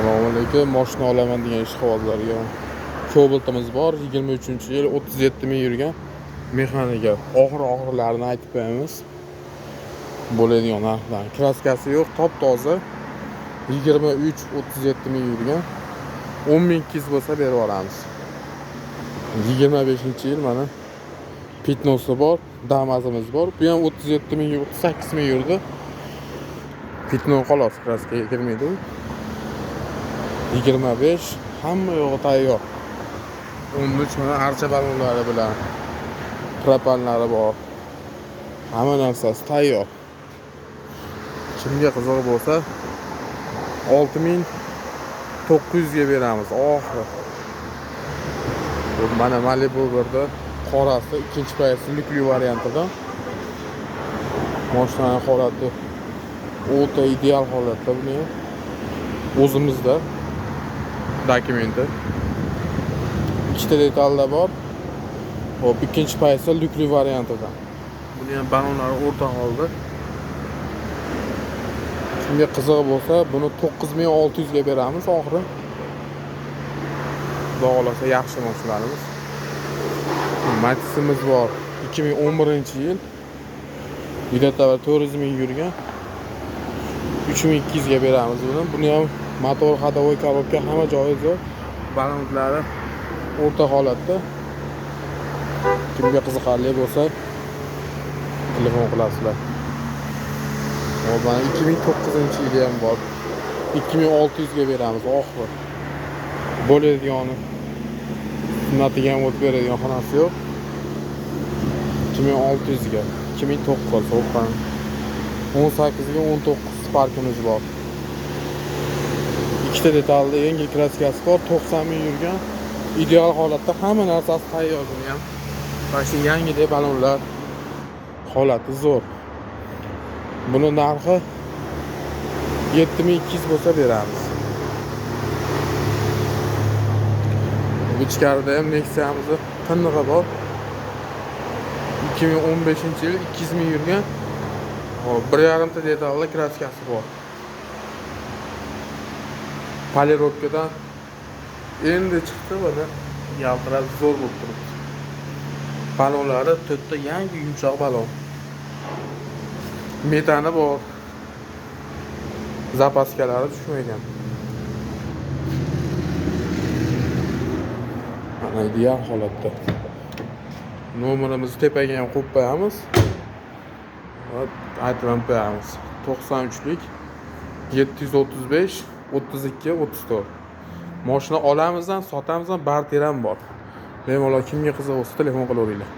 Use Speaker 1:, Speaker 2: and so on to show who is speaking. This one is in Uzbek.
Speaker 1: Assalomu alaykum. Mashina olaman degan ishqibozlarga Cobalt'imiz bor. 23-yil 37 ming yurgan mexanika. Og'ir-og'irlarini aytib qo'yamiz. Bo'ladigan narxlar. Kraskasi yo'q, top-toza. 23-37 ming yurgan. 10 ming kiz bo'lsa berib yuboramiz. 25-yil mana Pitnosi bor, Damazimiz bor. Bu ham 37 ming, 38 ming yurdi. Pitno xolos, kraskaga kirmaydi. 25 hamma yo'g'i tayyor. 13 mana archa balonlari bilan propanlari bor. Hamma narsasi tayyor. Kimga qiziq bo'lsa 6900 ga beramiz. Oxiri. Bu mana Malibu birda qorasi ikkinchi payasi lyukli variantida. Mashinaning holati o'ta ideal holatda. Buni o'zimizda dokumenti. Ikkita detalda bor. Hop, ikkinchi payasi lyukli variantida. Buni ham balonlari o'rta holda. Kimga qiziq bo'lsa, buni 9600 ga beramiz oxiri. Xudo xolasa yaxshi mashinalarimiz. Matizimiz bor. 2011-yil. Videoda 400 ming yurgan. 3200 ga beramiz buni. Buni ham motor, ходовой korobka hamma joyi zo'r. Balonlari o'rta holatda. Kimga qiziqarli bo'lsa, telefon qilasizlar. Mana 2009-yili ham bor. 2600 ga beramiz oxiri. Bo'ladigan sunnatiga ham o't beradigan xonasi yo'q. 2600 ga. 2009 so'qan. 18 ga 19 Spark'imiz bor. Ikkita detalli yengil kraskasi bor, 90 ming yurgan. Ideal holatda hamma narsasi tayyor buni ham. Mana shu yangidek balonlar holati zo'r. Buni narxi 7200 bo'lsa beramiz. Ichkarida ham Nexia'mizni qinig'i bor. 2015-yil 200 ming yurgan. Hop, 1.5 ta detalli kraskasi bor. Polirovkadan endi chiqdi mana yaltirab zo'r bo'lib turibdi. Balonlari to'rtta yangi yumshoq balon. Metani bor. Zapaskalari tushmagan. Mana ideal holatda. Nomerimizni tepaga ham qo'yib qo'yamiz. Aytib qo'yamiz. 93lik 735 32 34. Mashina olamizdan, sotamizdan barter ham bor. Bemalol kimga qiziq bo'lsa telefon qilaveringlar.